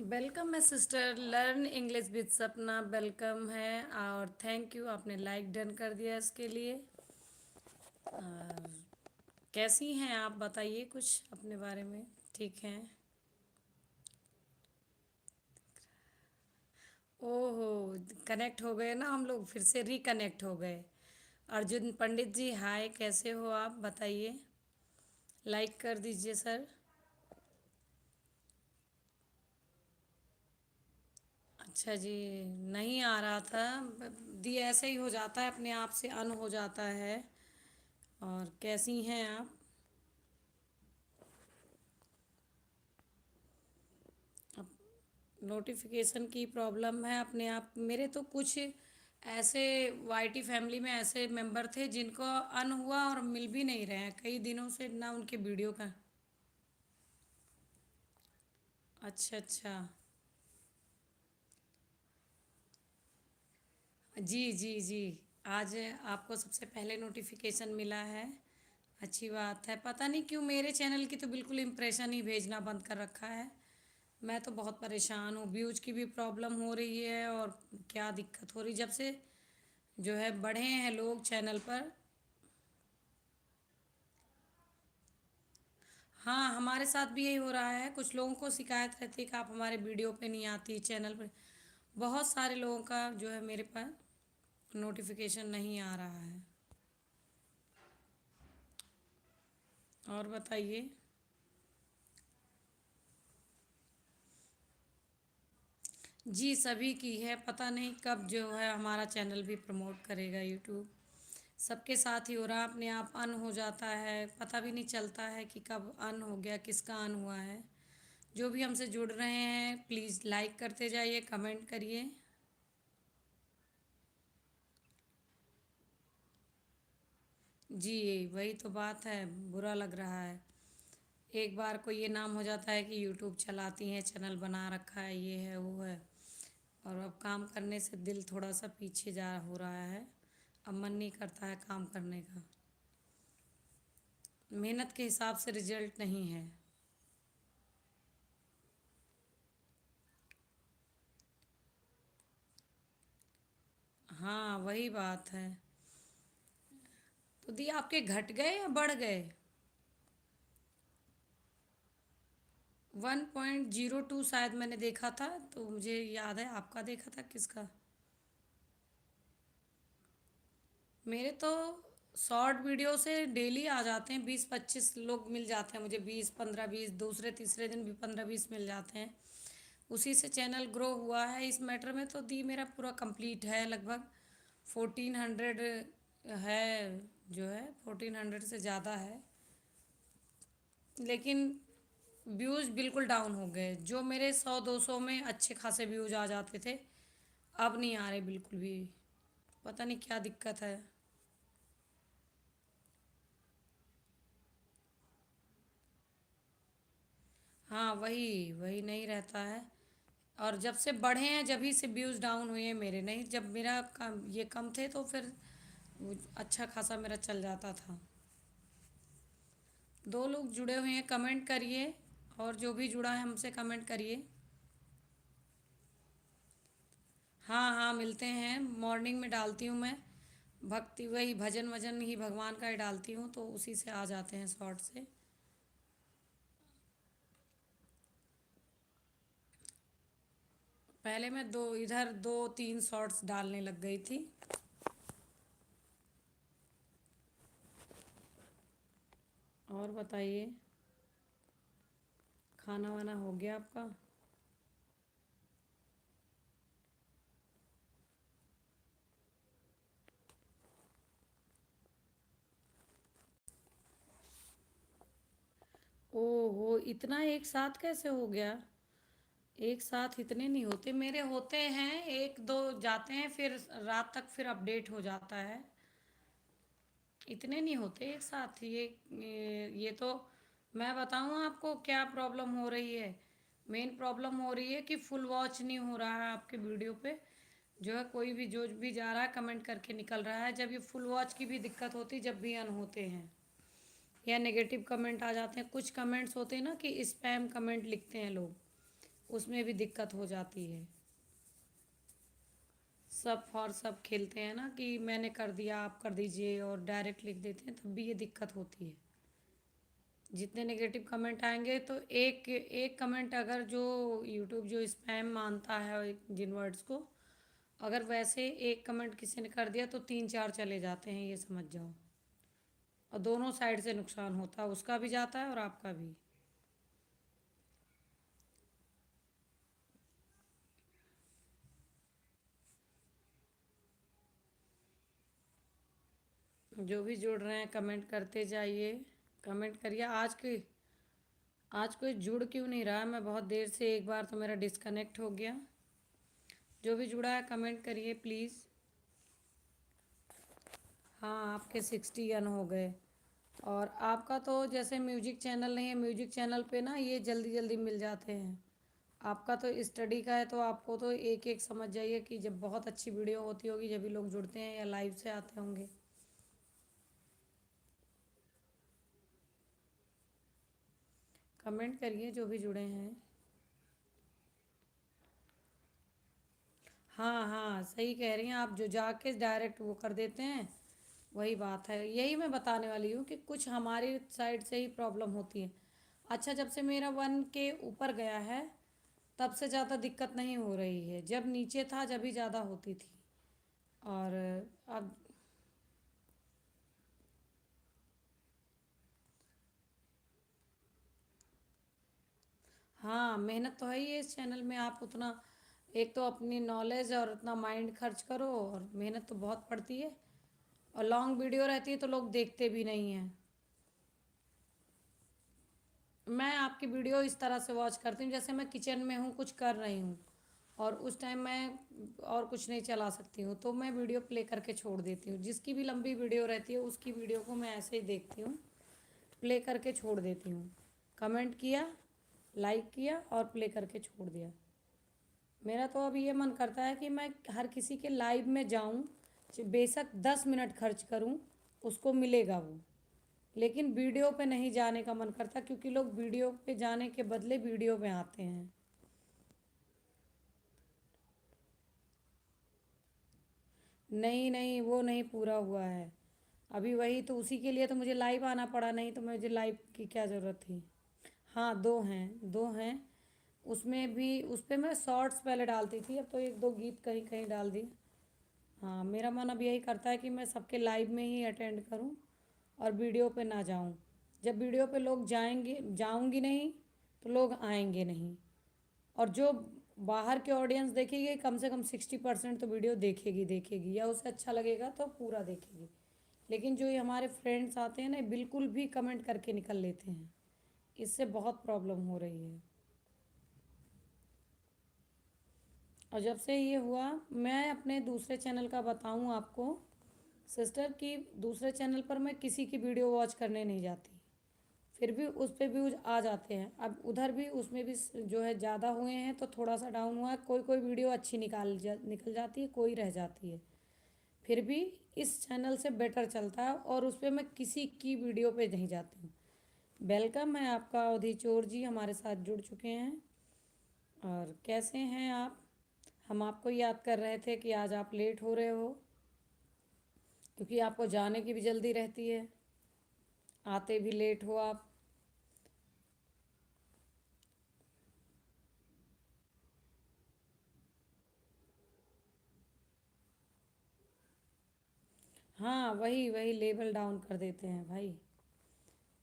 Welcome है sister, learn English with सपना। Welcome है और थैंक यू, आपने लाइक डन कर दिया इसके लिए। और कैसी हैं आप, बताइए कुछ अपने बारे में। ठीक हैं। ओहो, कनेक्ट हो गए ना हम लोग, फिर से रिकनेक्ट हो गए। अर्जुन पंडित जी, हाय, कैसे हो आप, बताइए। लाइक कर दीजिए सर। अच्छा जी। नहीं आ रहा था। दी ऐसे ही हो जाता है, अपने आप से अन हो जाता है। और कैसी हैं आप। नोटिफिकेशन की प्रॉब्लम है अपने आप। मेरे तो कुछ ऐसे वाईटी फैमिली में ऐसे मेंबर थे जिनको अन हुआ और मिल भी नहीं रहे हैं कई दिनों से ना उनके वीडियो का। अच्छा अच्छा। जी जी जी। आज आपको सबसे पहले नोटिफिकेशन मिला है। अच्छी बात है। पता नहीं क्यों मेरे चैनल की तो बिल्कुल इम्प्रेशन ही भेजना बंद कर रखा है। मैं तो बहुत परेशान हूँ, व्यूज की भी प्रॉब्लम हो रही है और क्या दिक्कत हो रही जब से जो है बढ़े हैं लोग चैनल पर। हाँ, हमारे साथ भी यही हो रहा है। कुछ लोगों को शिकायत रहती है कि आप हमारे वीडियो पे नहीं आती चैनल पे। बहुत सारे लोगों का जो है मेरे पास नोटिफिकेशन नहीं आ रहा है। और बताइए। जी, सभी की है। पता नहीं कब जो है हमारा चैनल भी प्रमोट करेगा यूट्यूब। सबके साथ ही हो रहा, अपने आप अन हो जाता है, पता भी नहीं चलता है कि कब अन हो गया, किसका अन हुआ है। जो भी हमसे जुड़ रहे हैं प्लीज़ लाइक करते जाइए, कमेंट करिए। जी, वही तो बात है। बुरा लग रहा है। एक बार को ये नाम हो जाता है कि यूट्यूब चलाती हैं, चैनल बना रखा है, ये है वो है। और अब काम करने से दिल थोड़ा सा पीछे जा हो रहा है। अब मन नहीं करता है काम करने का। मेहनत के हिसाब से रिजल्ट नहीं है। हाँ, वही बात है। तो दी आपके घट गए या बढ़ गए। 1.02 शायद मैंने देखा था, तो मुझे याद है। आपका देखा था किसका। मेरे तो शॉर्ट वीडियो से डेली आ जाते हैं, 20-25 लोग मिल जाते हैं मुझे। 20, 15, 20, दूसरे तीसरे दिन भी 15-20 मिल जाते हैं। उसी से चैनल ग्रो हुआ है। इस मैटर में तो दी मेरा पूरा कंप्लीट है लगभग। 1400 है, जो है 1400 से ज़्यादा है। लेकिन व्यूज़ बिल्कुल डाउन हो गए। जो मेरे 100-200 में अच्छे खासे व्यूज़ आ जाते थे, अब नहीं आ रहे बिल्कुल भी। पता नहीं क्या दिक्कत है। हाँ, वही वही नहीं रहता है। और जब से बढ़े हैं जभी से व्यूज़ डाउन हुए हैं मेरे। नहीं, जब मेरा कम ये कम थे तो फिर वो अच्छा खासा मेरा चल जाता था। दो लोग जुड़े हुए हैं, कमेंट करिए। और जो भी जुड़ा है हमसे कमेंट करिए। हाँ हाँ, मिलते हैं। मॉर्निंग में डालती हूँ मैं। भक्ति, वही भजन वजन ही भगवान का ही डालती हूँ, तो उसी से आ जाते हैं शॉर्ट से। पहले मैं दो इधर 2-3 शॉर्ट्स डालने लग गई थी। और बताइए। खाना वाना हो गया आपका। ओहो, इतना एक साथ कैसे हो गया। एक साथ इतने नहीं होते, मेरे होते हैं एक दो जाते हैं, फिर रात तक फिर अपडेट हो जाता है। इतने नहीं होते एक साथ। ये तो मैं बताऊँ आपको क्या प्रॉब्लम हो रही है। मेन प्रॉब्लम हो रही है कि फुल वॉच नहीं हो रहा है आपके वीडियो पे। जो है कोई भी जो भी जा रहा है कमेंट करके निकल रहा है। जब ये फुल वॉच की भी दिक्कत होती है जब भी अन होते हैं, या नेगेटिव कमेंट आ जाते हैं। कुछ कमेंट्स होते हैं ना कि स्पैम कमेंट लिखते हैं लोग, उसमें भी दिक्कत हो जाती है। सब फॉर सब खेलते हैं ना कि मैंने कर दिया आप कर दीजिए और डायरेक्ट लिख देते हैं, तब भी ये दिक्कत होती है। जितने नेगेटिव कमेंट आएंगे तो एक एक कमेंट अगर जो यूट्यूब जो स्पैम मानता है जिन वर्ड्स को, अगर वैसे एक कमेंट किसी ने कर दिया तो तीन चार चले जाते हैं, ये समझ जाओ। और दोनों साइड से नुकसान होता है, उसका भी जाता है और आपका भी। जो भी जुड़ रहे हैं कमेंट करते जाइए, कमेंट करिए। आज कोई जुड़ क्यों नहीं रहा? मैं बहुत देर से, एक बार तो मेरा डिस्कनेक्ट हो गया। जो भी जुड़ा है कमेंट करिए प्लीज़। हाँ, आपके 60 हो गए। और आपका तो जैसे म्यूजिक चैनल नहीं है, म्यूजिक चैनल पे ना ये जल्दी जल्दी मिल जाते हैं। आपका तो स्टडी का है तो आपको तो एक एक समझ जाइए कि जब बहुत अच्छी वीडियो होती होगी जब भी लोग जुड़ते हैं या लाइव से आते होंगे। कमेंट करिए जो भी जुड़े हैं। हाँ हाँ, सही कह रही हैं आप, जो जाके डायरेक्ट वो कर देते हैं। वही बात है, यही मैं बताने वाली हूँ कि कुछ हमारी साइड से ही प्रॉब्लम होती है। अच्छा, जब से मेरा 1K ऊपर गया है तब से ज़्यादा दिक्कत नहीं हो रही है, जब नीचे था जब ही ज़्यादा होती थी। और अब हाँ, मेहनत तो है ही है इस चैनल में। आप उतना, एक तो अपनी नॉलेज और उतना माइंड खर्च करो, और मेहनत तो बहुत पड़ती है। और लॉन्ग वीडियो रहती है तो लोग देखते भी नहीं हैं। मैं आपकी वीडियो इस तरह से वॉच करती हूँ, जैसे मैं किचन में हूँ कुछ कर रही हूँ और उस टाइम मैं और कुछ नहीं चला सकती हूँ, तो मैं वीडियो प्ले करके छोड़ देती हूँ। जिसकी भी लंबी वीडियो रहती है उसकी वीडियो को मैं ऐसे ही देखती हूँ, प्ले करके छोड़ देती हूँ। कमेंट किया, लाइक किया और प्ले करके छोड़ दिया। मेरा तो अब ये मन करता है कि मैं हर किसी के लाइव में जाऊं, बेशक 10 मिनट खर्च करूं, उसको मिलेगा वो। लेकिन वीडियो पे नहीं जाने का मन करता, क्योंकि लोग वीडियो पे जाने के बदले वीडियो में आते हैं। नहीं नहीं, वो नहीं पूरा हुआ है अभी। वही तो, उसी के लिए तो मुझे लाइव आना पड़ा, नहीं तो मुझे लाइव की क्या ज़रूरत थी। हाँ, दो हैं। उसमें भी, उस पर मैं शॉर्ट्स पहले डालती थी, अब तो एक दो गीत कहीं कहीं डाल दी। हाँ, मेरा मन अब यही करता है कि मैं सबके लाइव में ही अटेंड करूं और वीडियो पे ना जाऊं। जब वीडियो पे लोग जाएंगे, जाऊंगी नहीं तो लोग आएंगे नहीं। और जो बाहर के ऑडियंस देखेगी, कम से कम 60% तो वीडियो देखेगी देखेगी, या उसे अच्छा लगेगा तो पूरा देखेगी। लेकिन जो ये हमारे फ्रेंड्स आते हैं ना, बिल्कुल भी कमेंट करके निकल लेते हैं। इससे बहुत प्रॉब्लम हो रही है। और जब से ये हुआ, मैं अपने दूसरे चैनल का बताऊं आपको सिस्टर, कि दूसरे चैनल पर मैं किसी की वीडियो वॉच करने नहीं जाती, फिर भी उस पर व्यूज आ जाते हैं। अब उधर भी, उसमें भी जो है ज़्यादा हुए हैं तो थोड़ा सा डाउन हुआ है। कोई कोई वीडियो अच्छी निकल जाती है, कोई रह जाती है। फिर भी इस चैनल से बेटर चलता है और उस पर मैं किसी की वीडियो पे नहीं जाती हूँ। वेलकम है आपका अवधि चोर जी, हमारे साथ जुड़ चुके हैं। और कैसे हैं आप? हम आपको याद कर रहे थे कि आज आप लेट हो रहे हो, क्योंकि आपको जाने की भी जल्दी रहती है, आते भी लेट हो आप। हाँ, वही वही लेवल डाउन कर देते हैं भाई।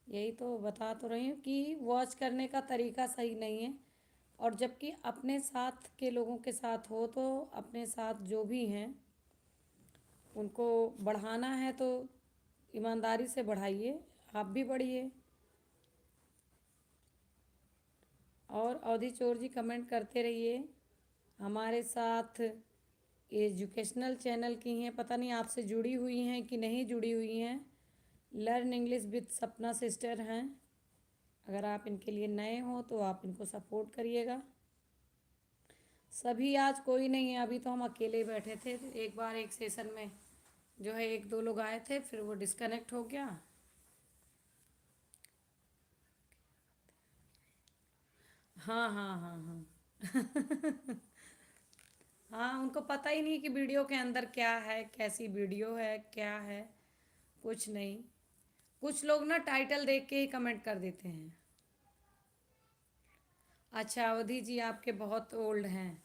यही तो बता तो रही हूँ कि वॉच करने का तरीका सही नहीं है। और जबकि अपने साथ के लोगों के साथ हो तो अपने साथ जो भी हैं उनको बढ़ाना है तो ईमानदारी से बढ़ाइए, आप भी बढ़िए। और अवधि चोर जी कमेंट करते रहिए हमारे साथ। एजुकेशनल चैनल की हैं, पता नहीं आपसे जुड़ी हुई हैं कि नहीं जुड़ी हुई हैं। लर्न इंग्लिश विद सपना सिस्टर हैं। अगर आप इनके लिए नए हो तो आप इनको सपोर्ट करिएगा। सभी आज कोई नहीं है, अभी तो हम अकेले बैठे थे। एक बार एक सेशन में जो है एक दो लोग आए थे, फिर वो डिस्कनेक्ट हो गया। हाँ हाँ हाँ हाँ। हाँ, उनको पता ही नहीं कि वीडियो के अंदर क्या है, कैसी वीडियो है, क्या है, कुछ नहीं। कुछ लोग ना टाइटल देख के ही कमेंट कर देते हैं। अच्छा, अवधि जी आपके बहुत ओल्ड हैं।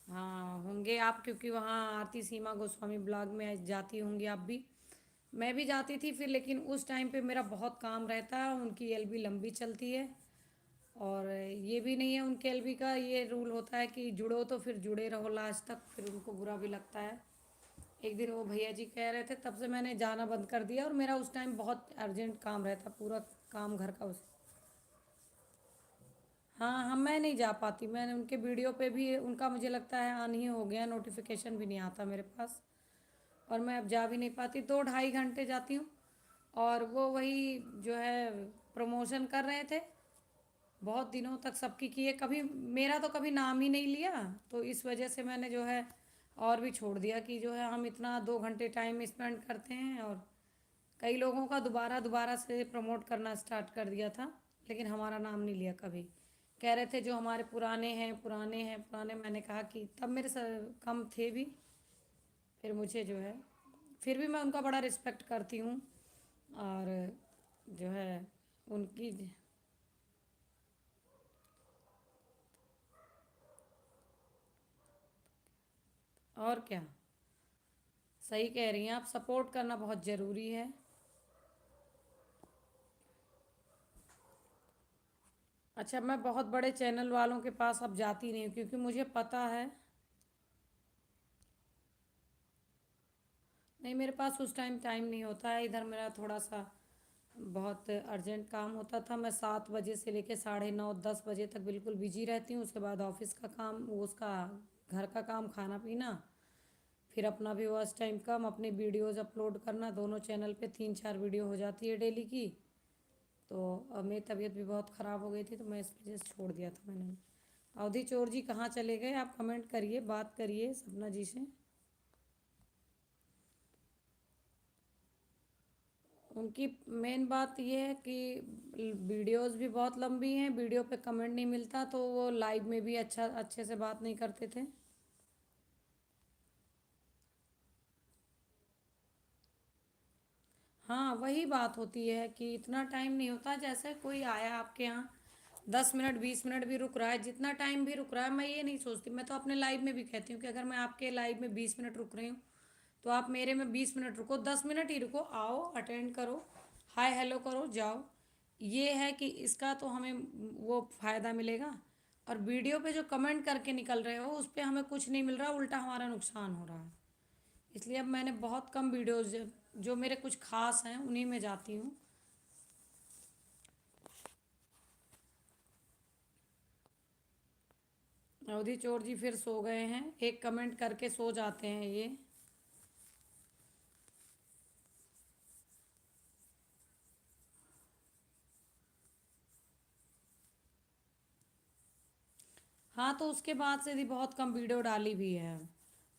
हाँ होंगे आप, क्योंकि वहाँ आरती सीमा गोस्वामी ब्लॉग में जाती होंगी आप भी। मैं भी जाती थी फिर, लेकिन उस टाइम पे मेरा बहुत काम रहता है, उनकी एलबी लंबी चलती है। और ये भी नहीं है, उनके एलबी का ये रूल होता है कि जुड़ो तो फिर जुड़े रहो लास्ट तक, फिर उनको बुरा भी लगता है। एक दिन वो भैया जी कह रहे थे, तब से मैंने जाना बंद कर दिया, और मेरा उस टाइम बहुत अर्जेंट काम रहता, पूरा काम घर का उस। हाँ हाँ, मैं नहीं जा पाती, मैंने उनके वीडियो पे भी उनका मुझे लगता है ऑन ही हो गया, नोटिफिकेशन भी नहीं आता मेरे पास। और मैं अब जा भी नहीं पाती, 2 ढाई घंटे जाती हूँ। और वो वही जो है प्रमोशन कर रहे थे, बहुत दिनों तक सबकी किए, कभी मेरा तो कभी नाम ही नहीं लिया। तो इस वजह से मैंने जो है और भी छोड़ दिया कि जो है हम इतना 2 घंटे टाइम स्पेंड करते हैं, और कई लोगों का दोबारा दोबारा से प्रमोट करना स्टार्ट कर दिया था, लेकिन हमारा नाम नहीं लिया कभी। कह रहे थे जो हमारे पुराने हैं, पुराने हैं, पुराने। मैंने कहा कि तब मेरे कम थे भी, फिर मुझे जो है, फिर भी मैं उनका बड़ा रिस्पेक्ट करती हूँ। और जो है उनकी, और क्या, सही कह रही हैं आप, सपोर्ट करना बहुत ज़रूरी है। अच्छा, मैं बहुत बड़े चैनल वालों के पास अब जाती नहीं हूँ, क्योंकि मुझे पता है। नहीं, मेरे पास उस टाइम टाइम नहीं होता है, इधर मेरा थोड़ा सा बहुत अर्जेंट काम होता था। मैं 7 बजे से लेकर 9:30 10 बजे तक बिल्कुल बिजी रहती हूँ, उसके बाद ऑफिस का काम, वो उसका घर का काम, खाना पीना, फिर अपना भी वॉच टाइम कम, अपने वीडियोस अपलोड करना, दोनों चैनल पे 3 4 वीडियो हो जाती है डेली की। तो अब मेरी तबीयत भी बहुत ख़राब हो गई थी, तो मैं इस वजह से छोड़ दिया था मैंने। अवधि चोर जी कहाँ चले गए? आप कमेंट करिए, बात करिए सपना जी से। उनकी मेन बात ये है कि वीडियोस भी बहुत लंबी हैं, वीडियो पे कमेंट नहीं मिलता, तो वो लाइव में भी अच्छा अच्छे से बात नहीं करते थे। हाँ, वही बात होती है कि इतना टाइम नहीं होता, जैसे कोई आया आपके यहाँ 10 मिनट 20 मिनट भी रुक रहा है, जितना टाइम भी रुक रहा है, मैं ये नहीं सोचती। मैं तो अपने लाइव में भी कहती हूँ कि अगर मैं आपके लाइव में 20 मिनट रुक रही हूँ, तो आप मेरे में 20 मिनट रुको, 10 मिनट ही रुको, आओ अटेंड करो, हाय हेलो करो, जाओ। ये है कि इसका तो हमें वो फ़ायदा मिलेगा। और वीडियो पे जो कमेंट करके निकल रहे हो, उस पर हमें कुछ नहीं मिल रहा, उल्टा हमारा नुकसान हो रहा है। इसलिए अब मैंने बहुत कम वीडियोस जो मेरे कुछ खास हैं उन्हीं में जाती हूँ। अवधि चोर जी फिर सो गए हैं, एक कमेंट करके सो जाते हैं ये। हाँ, तो उसके बाद से भी बहुत कम वीडियो डाली भी है,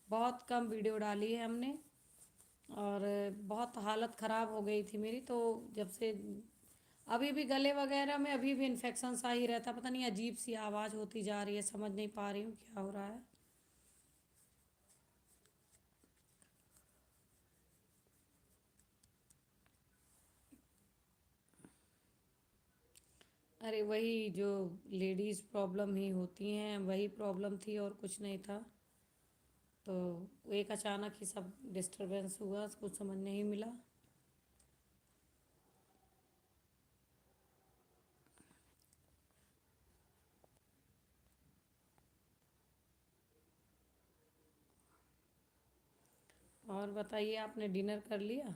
बहुत कम वीडियो डाली है हमने। और बहुत हालत ख़राब हो गई थी मेरी, तो जब से अभी भी गले वगैरह में अभी भी इन्फेक्शन सा ही रहता, पता नहीं अजीब सी आवाज़ होती जा रही है, समझ नहीं पा रही हूँ क्या हो रहा है। अरे वही जो लेडीज़ प्रॉब्लम ही होती हैं, वही प्रॉब्लम थी और कुछ नहीं था। तो एक अचानक ही सब डिस्टरबेंस हुआ, कुछ समझ नहीं मिला। और बताइए, आपने डिनर कर लिया?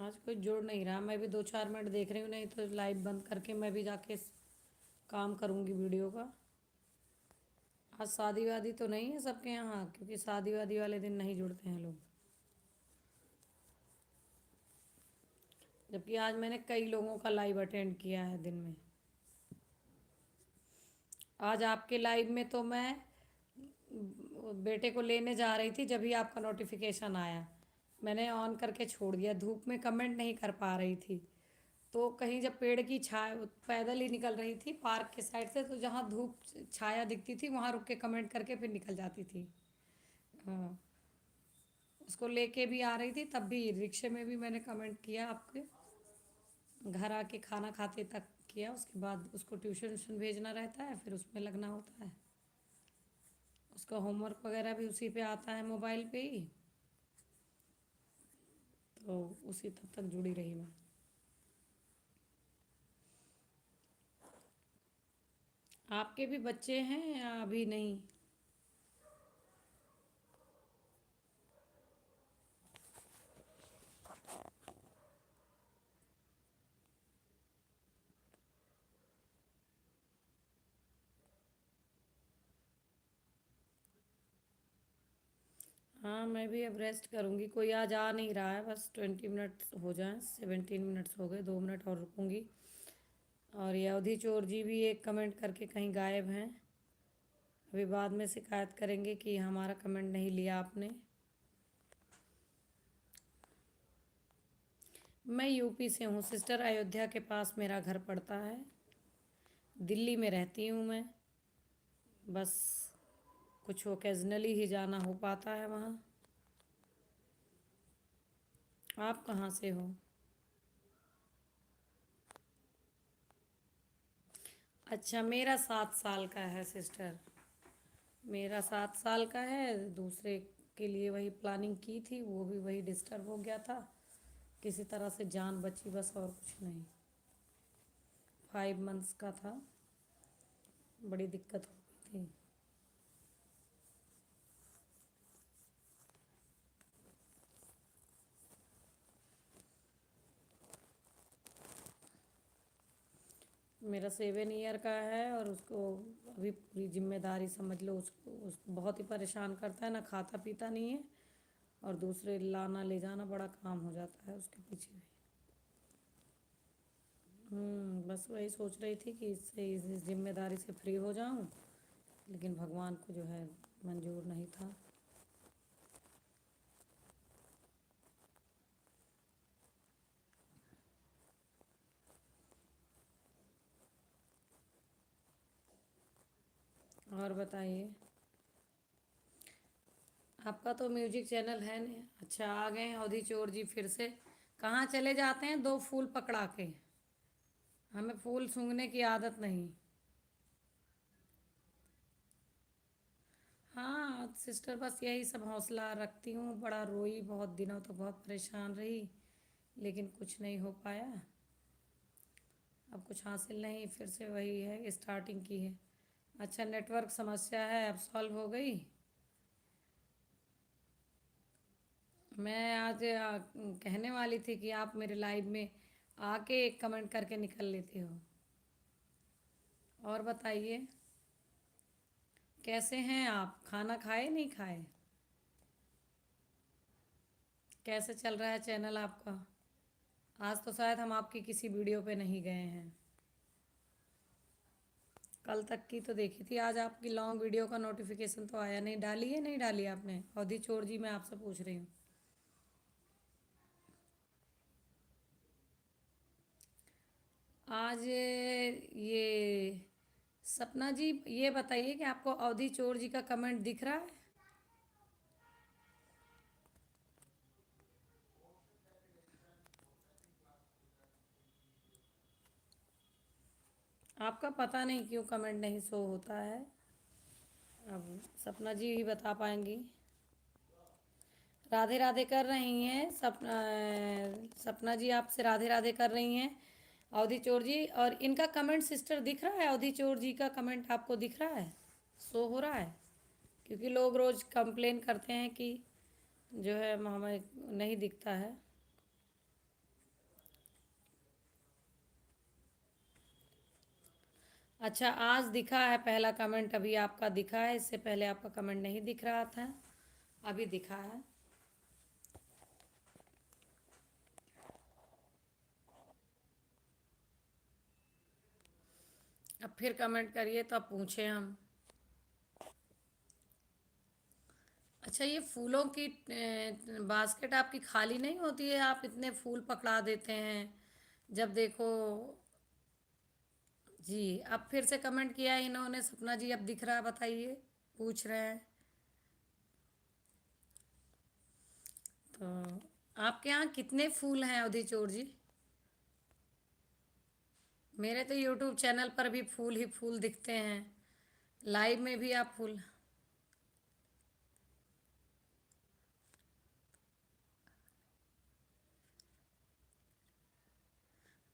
आज कोई जोड़ नहीं रहा, मैं भी 2 4 मिनट देख रही हूँ, नहीं तो लाइव बंद करके मैं भी जाके काम करूँगी वीडियो का। आज शादी वादी तो नहीं है सबके यहाँ, क्योंकि शादी वादी वाले दिन नहीं जुड़ते हैं लोग। जबकि आज मैंने कई लोगों का लाइव अटेंड किया है दिन में। आज आपके लाइव में तो मैं बेटे को लेने जा रही थी, जब ही आपका नोटिफिकेशन आया। मैंने ऑन करके छोड़ दिया, धूप में कमेंट नहीं कर पा रही थी। तो कहीं जब पेड़ की छाया, पैदल ही निकल रही थी पार्क के साइड से, तो जहाँ धूप छाया दिखती थी वहाँ रुक के कमेंट करके फिर निकल जाती थी। हाँ, उसको लेके भी आ रही थी, तब भी रिक्शे में भी मैंने कमेंट किया आपके। घर आके खाना खाते तक किया, उसके बाद उसको ट्यूशन व्यूशन भेजना रहता है, फिर उसमें लगना होता है। उसका होमवर्क वगैरह भी उसी पे आता है, मोबाइल पे ही। तो उसी तब तक जुड़ी रही मैं। आपके भी बच्चे हैं या अभी नहीं? हाँ, मैं भी अब रेस्ट करूँगी, कोई आज आ नहीं रहा है, बस 20 मिनट्स हो जाएं, 17 मिनट्स हो गए, 2 मिनट और रुकूंगी। और ये अवधि चोर जी भी एक कमेंट करके कहीं गायब हैं। अभी बाद में शिकायत करेंगे कि हमारा कमेंट नहीं लिया आपने। मैं यूपी से हूँ सिस्टर, अयोध्या के पास मेरा घर पड़ता है। दिल्ली में रहती हूँ मैं। बस कुछ ओकेजनली ही जाना हो पाता है वहाँ। आप कहाँ से हो? अच्छा, मेरा 7 साल का है सिस्टर। मेरा 7 साल का है। दूसरे के लिए वही प्लानिंग की थी, वो भी वही डिस्टर्ब हो गया था। किसी तरह से जान बची बस, और कुछ नहीं। 5 मंथ्स का था। बड़ी दिक्कत हो गई थी। मेरा 7 ईयर का है, और उसको अभी पूरी जिम्मेदारी समझ लो, उसको बहुत ही परेशान करता है, ना खाता पीता नहीं है। और दूसरे लाना ले जाना बड़ा काम हो जाता है उसके पीछे भी। बस वही सोच रही थी कि इससे इस जिम्मेदारी से फ्री हो जाऊं, लेकिन भगवान को जो है मंजूर नहीं था। और बताइए। आपका तो म्यूजिक चैनल है नहीं। अच्छा, आ गए हैं अवधि चोर जी फिर से। कहाँ चले जाते हैं दो फूल पकड़ा के? हमें फूल सूंघने की आदत नहीं। हाँ सिस्टर, बस यही सब हौसला रखती हूँ, बड़ा रोई बहुत दिनों तक, बहुत परेशान रही, लेकिन कुछ नहीं हो पाया। अब कुछ हासिल नहीं, फिर से वही है, स्टार्टिंग की है। अच्छा, नेटवर्क समस्या है, अब सॉल्व हो गई। मैं आज कहने वाली थी कि आप मेरे लाइव में आके एक कमेंट करके निकल लेते हो। और बताइए, कैसे हैं आप? खाना खाए नहीं खाए? कैसे चल रहा है चैनल आपका? आज तो शायद हम आपकी किसी वीडियो पे नहीं गए हैं। कल तक की तो देखी थी, आज आपकी लॉन्ग वीडियो का नोटिफिकेशन तो आया नहीं। डाली है नहीं डाली आपने? अवधि चोर जी, मैं आपसे पूछ रही हूँ। आज ये सपना जी, ये बताइए कि आपको अवधि चोर जी का कमेंट दिख रहा है? आपका पता नहीं क्यों कमेंट नहीं शो होता है। अब सपना जी ही बता पाएंगी। राधे राधे कर रही हैं सपना जी आपसे राधे राधे कर रही हैं अवधि चोर जी। और इनका कमेंट सिस्टर दिख रहा है? अवधि चोर जी का कमेंट आपको दिख रहा है, शो हो रहा है? क्योंकि लोग रोज़ कंप्लेन करते हैं कि जो है हमें नहीं दिखता है। अच्छा, आज दिखा है पहला कमेंट, अभी आपका दिखा है, इससे पहले आपका कमेंट नहीं दिख रहा था, अभी दिखा है। अब फिर कमेंट करिए तो अब पूछें हम। अच्छा, अच्छा, ये फूलों की बास्केट आपकी खाली नहीं होती है? आप इतने फूल पकड़ा देते हैं जब देखो। जी, अब फिर से कमेंट किया है इन्होंने, सपना जी अब दिख रहा है, बताइए, पूछ रहे हैं। तो आपके यहाँ कितने फूल हैं अवधि चोर जी? मेरे तो यूट्यूब चैनल पर भी फूल ही फूल दिखते हैं, लाइव में भी आप फूल।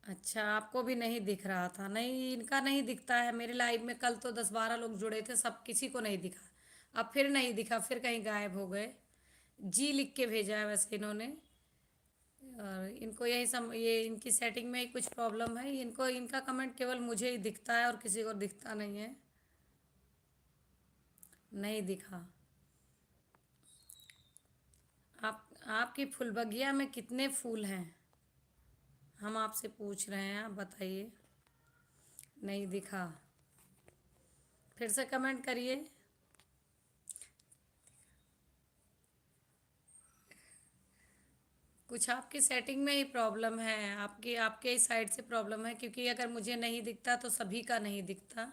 अच्छा, आपको भी नहीं दिख रहा था? नहीं, इनका नहीं दिखता है मेरे लाइव में। कल तो 10-12 लोग जुड़े थे, सब किसी को नहीं दिखा। अब फिर नहीं दिखा, फिर कहीं गायब हो गए। जी लिख के भेजा है वैसे इन्होंने। और इनको यही ये इनकी सेटिंग में ही कुछ प्रॉब्लम है। इनको इनका कमेंट केवल मुझे ही दिखता है और किसी को दिखता नहीं है। नहीं दिखा। आप आपकी फुलबगिया में कितने फूल हैं, हम आपसे पूछ रहे हैं, आप बताइए। नहीं दिखा, फिर से कमेंट करिए। कुछ आपकी सेटिंग में ही प्रॉब्लम है, आपकी आपके ही साइड से प्रॉब्लम है, क्योंकि अगर मुझे नहीं दिखता तो सभी का नहीं दिखता,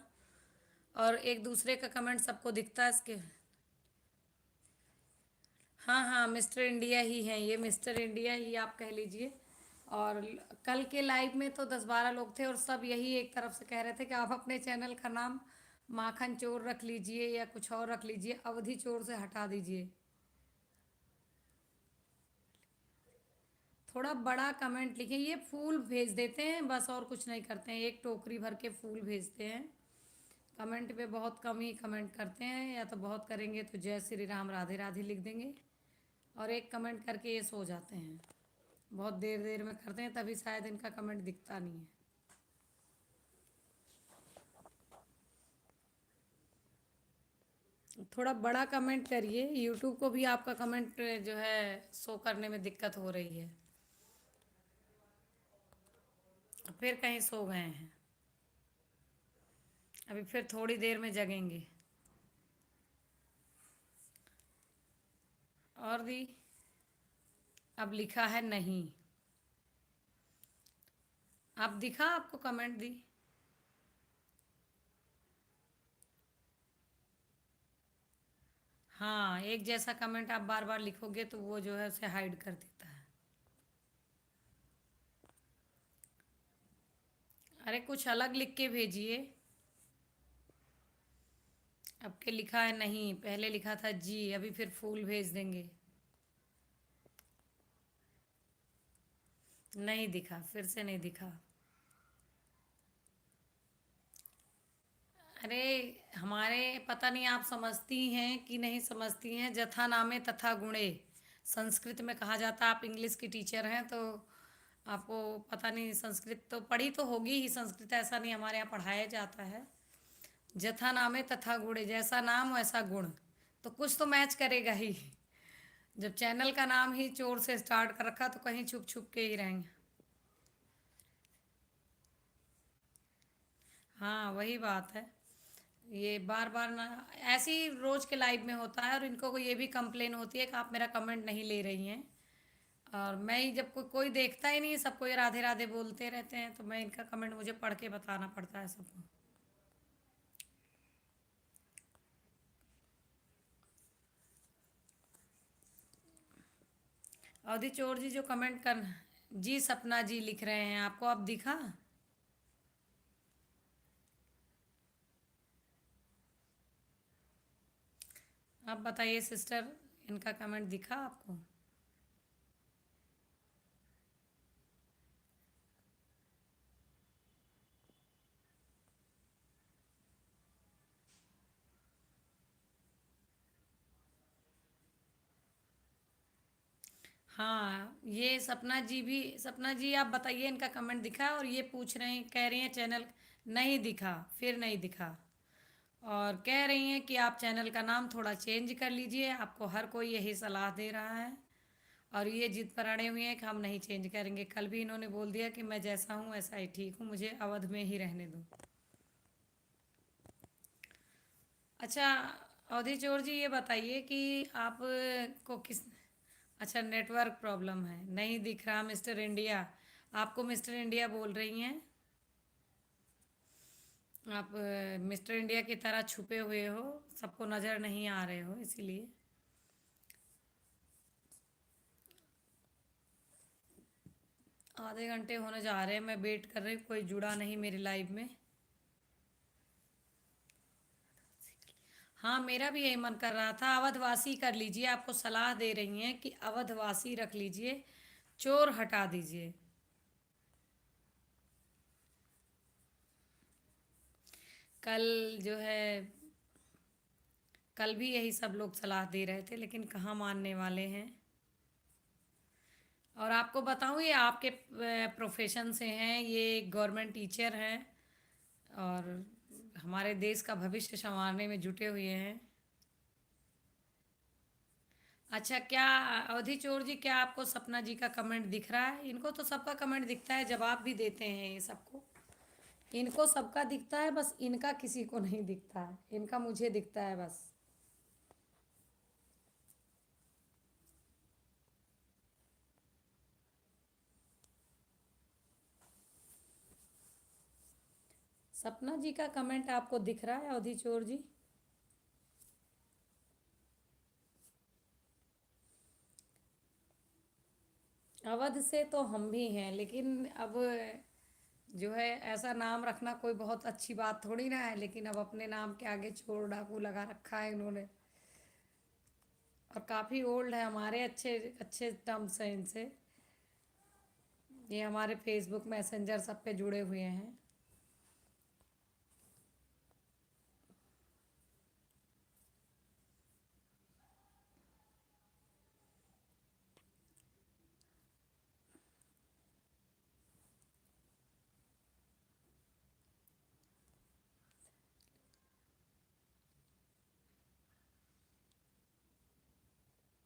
और एक दूसरे का कमेंट सबको दिखता है इसके। हाँ हाँ, मिस्टर इंडिया ही हैं ये, मिस्टर इंडिया ही आप कह लीजिए। और कल के लाइव में तो 10-12 लोग थे और सब यही एक तरफ से कह रहे थे कि आप अपने चैनल का नाम माखन चोर रख लीजिए या कुछ और रख लीजिए, अवधि चोर से हटा दीजिए। थोड़ा बड़ा कमेंट लिखें। ये फूल भेज देते हैं बस, और कुछ नहीं करते हैं, एक टोकरी भर के फूल भेजते हैं। कमेंट पे बहुत कम ही कमेंट करते हैं, या तो बहुत करेंगे तो जय श्री राम राधे राधे लिख देंगे, और एक कमेंट करके ये सो जाते हैं। बहुत देर देर में करते हैं, तभी शायद इनका कमेंट दिखता नहीं है। थोड़ा बड़ा कमेंट करिए, यूट्यूब को भी आपका कमेंट जो है शो करने में दिक्कत हो रही है। फिर कहीं सो गए हैं, अभी फिर थोड़ी देर में जगेंगे। और दी, अब लिखा है नहीं। अब दिखा आपको कमेंट दी? हाँ, एक जैसा कमेंट आप बार बार लिखोगे तो वो जो है उसे हाइड कर देता है। अरे कुछ अलग लिख के भेजिए। अब के लिखा है नहीं, पहले लिखा था जी, अभी फिर फूल भेज देंगे। नहीं दिखा, फिर से नहीं दिखा। अरे हमारे, पता नहीं आप समझती हैं कि नहीं समझती हैं, जथा नामे तथा गुणे संस्कृत में कहा जाता है। आप इंग्लिश की टीचर हैं तो आपको पता नहीं, संस्कृत तो पढ़ी तो होगी ही, संस्कृत ऐसा नहीं हमारे यहाँ पढ़ाया जाता है। जथा नामे तथा गुणे, जैसा नाम वैसा गुण, तो कुछ तो मैच करेगा ही। जब चैनल का नाम ही चोर से स्टार्ट कर रखा तो कहीं छुप छुप के ही रहेंगे। हाँ वही बात है। ये बार बार ना, ऐसे ही रोज के लाइव में होता है, और इनको को ये भी कंप्लेन होती है कि आप मेरा कमेंट नहीं ले रही हैं। और मैं ही जब कोई देखता ही नहीं, सबको ये राधे राधे बोलते रहते हैं, तो मैं इनका कमेंट मुझे पढ़ के बताना पड़ता है सबको। अवधि चोर जी जो कमेंट कर, जी सपना जी लिख रहे हैं, आपको अब दिखा? आप बताइए सिस्टर, इनका कमेंट दिखा आपको? हाँ, ये सपना जी भी, सपना जी आप बताइए इनका कमेंट दिखा? और ये पूछ रहे हैं, कह रही हैं चैनल नहीं दिखा, फिर नहीं दिखा, और कह रही हैं कि आप चैनल का नाम थोड़ा चेंज कर लीजिए, आपको हर कोई यही सलाह दे रहा है। और ये जिद पर अड़े हुए हैं कि हम नहीं चेंज करेंगे। कल भी इन्होंने बोल दिया कि मैं जैसा हूँ ऐसा ही ठीक हूँ, मुझे अवध में ही रहने दो। अच्छा, अवधि चोर जी, ये बताइए कि आप को किस, अच्छा नेटवर्क प्रॉब्लम है, नहीं दिख रहा मिस्टर इंडिया। आपको मिस्टर इंडिया बोल रही हैं। आप मिस्टर इंडिया की तरह छुपे हुए हो, सबको नज़र नहीं आ रहे हो इसीलिए। आधे घंटे होने जा रहे हैं, मैं वेट कर रही हूँ, कोई जुड़ा नहीं मेरी लाइव में। हाँ, मेरा भी यही मन कर रहा था, अवधवासी कर लीजिए, आपको सलाह दे रही हैं कि अवधवासी रख लीजिए, चोर हटा दीजिए। कल जो है, कल भी यही सब लोग सलाह दे रहे थे, लेकिन कहाँ मानने वाले हैं। और आपको बताऊँ, ये आपके प्रोफेशन से हैं, ये गवर्नमेंट टीचर हैं और हमारे देश का भविष्य संवारने में जुटे हुए हैं। अच्छा, क्या अवधि चोर जी, क्या आपको सपना जी का कमेंट दिख रहा है? इनको तो सबका कमेंट दिखता है, जवाब भी देते हैं ये सबको। इनको सबका दिखता है, बस इनका किसी को नहीं दिखता है, इनका मुझे दिखता है बस। सपना जी का कमेंट आपको दिख रहा है अवधि चोर जी? अवध से तो हम भी हैं, लेकिन अब जो है, ऐसा नाम रखना कोई बहुत अच्छी बात थोड़ी ना है, लेकिन अब अपने नाम के आगे चोर डाकू लगा रखा है इन्होंने। और काफ़ी ओल्ड है, हमारे अच्छे अच्छे टर्म्स हैं इनसे। ये हमारे फेसबुक मैसेंजर सब पे जुड़े हुए हैं।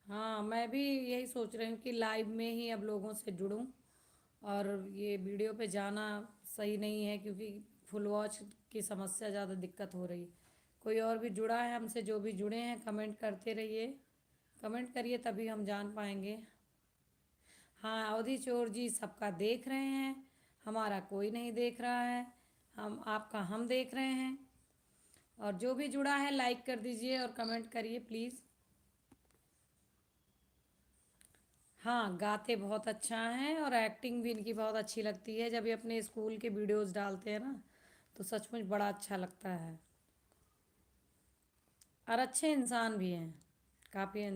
हाँ, मैं भी यही सोच रही हूँ कि लाइव में ही अब लोगों से जुड़ूं। और ये वीडियो पे जाना सही नहीं है, क्योंकि फुल वॉच की समस्या ज़्यादा दिक्कत हो रही। कोई और भी जुड़ा है हमसे, जो भी जुड़े हैं कमेंट करते रहिए, कमेंट करिए तभी हम जान पाएंगे। हाँ, अवधि चोर जी सबका देख रहे हैं, हमारा कोई नहीं देख रहा है, हम आपका हम देख रहे हैं। और जो भी जुड़ा है लाइक कर दीजिए और कमेंट करिए प्लीज़। हाँ, गाते बहुत अच्छा हैं और एक्टिंग भी इनकी बहुत अच्छी लगती है, जब ये अपने स्कूल के वीडियोस डालते हैं ना, तो सचमुच बड़ा अच्छा लगता है। और अच्छे इंसान भी हैं, काफ़ी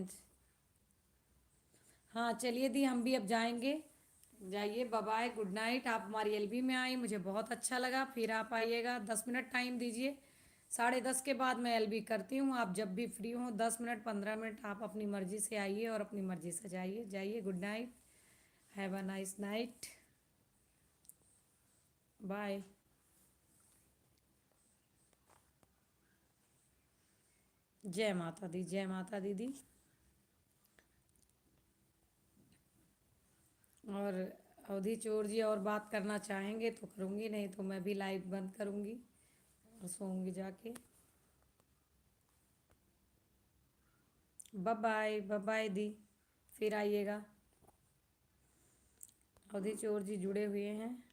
हाँ, चलिए दी, हम भी अब जाएंगे। जाइए, बाय बाय, गुड नाइट। आप हमारी एलबी में आई, मुझे बहुत अच्छा लगा, फिर आप आइएगा, 10 मिनट टाइम दीजिए। 10:30 के बाद मैं एलबी करती हूँ, आप जब भी फ्री हो, 10 मिनट 15 मिनट आप अपनी मर्ज़ी से आइए और अपनी मर्ज़ी से जाइए। जाइए, good night, have a nice night, bye. जय माता दी, जय माता दीदी। और अवधि चोर जी और बात करना चाहेंगे तो करूँगी, नहीं तो मैं भी लाइव बंद करूँगी और सोऊंगी जाके। बाय बाय, बाय बाय दी, फिर आइएगा। अवधि चोर जी जुड़े हुए हैं।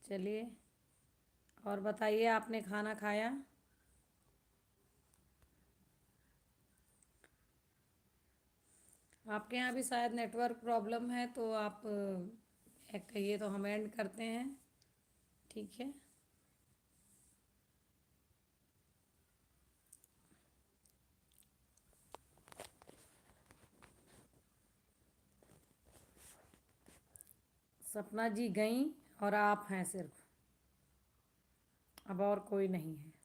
चलिए, और बताइए, आपने खाना खाया? आपके यहाँ भी शायद नेटवर्क प्रॉब्लम है, तो आप कहिए तो हम एंड करते हैं, ठीक है। सपना जी गई और आप हैं सिर्फ, अब और कोई नहीं है।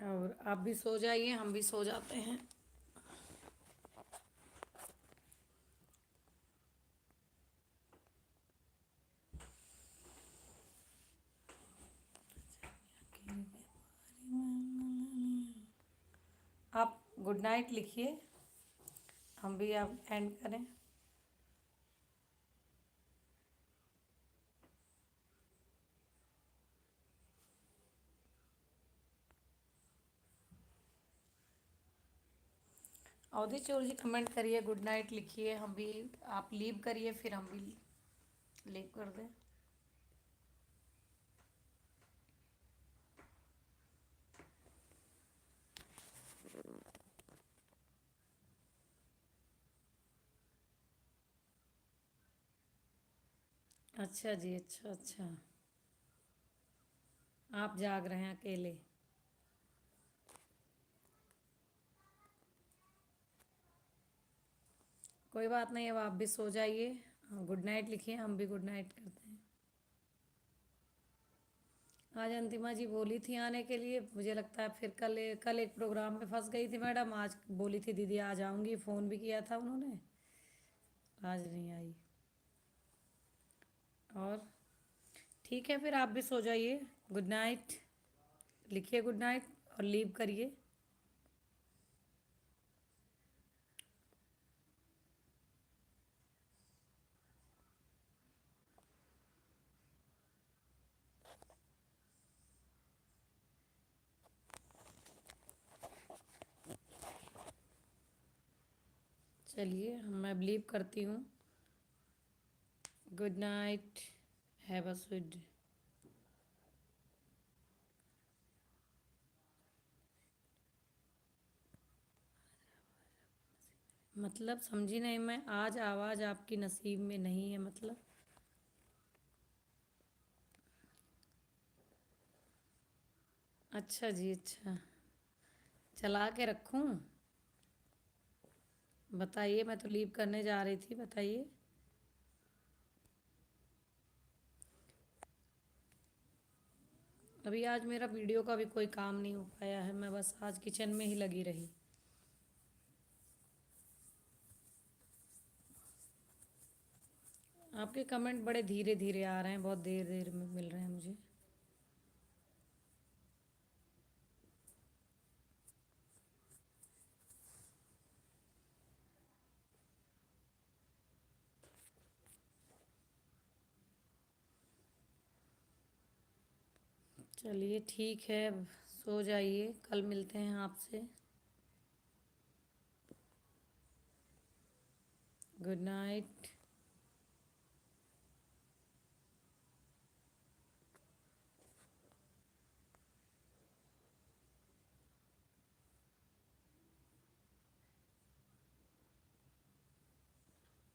और आप भी सो जाइए, हम भी सो जाते हैं। आप गुड नाइट लिखिए, हम भी अब एंड करें। अवधि चौधरी कमेंट करिए, गुड नाइट लिखिए, हम भी, आप लीव करिए फिर हम भी लीव कर दें। अच्छा जी, अच्छा अच्छा। आप जाग रहे हैं अकेले? कोई बात नहीं, अब आप भी सो जाइए, गुड नाइट लिखिए, हम भी गुड नाइट करते हैं। आज अंतिमा जी बोली थी आने के लिए, मुझे लगता है फिर कल एक प्रोग्राम में फंस गई थी मैडम, आज बोली थी दीदी आ जाऊंगी, फ़ोन भी किया था उन्होंने, आज नहीं आई। और ठीक है, फिर आप भी सो जाइए, गुड नाइट लिखिए, गुड नाइट और लीव करिए। चलिए मैं अब लीव करती हूँ, good night, have a sweet. मतलब समझी नहीं मैं, आज आवाज़ आपकी नसीब में नहीं है मतलब? अच्छा जी, अच्छा। चला के रखूँ? बताइए, मैं तो लीव करने जा रही थी, बताइए। अभी आज मेरा वीडियो का भी कोई काम नहीं हो पाया है, मैं बस आज किचन में ही लगी रही। आपके कमेंट बड़े धीरे धीरे आ रहे हैं, बहुत देर देर में मिल रहे हैं मुझे। चलिए ठीक है, अब सो जाइए, कल मिलते हैं आपसे। Good night.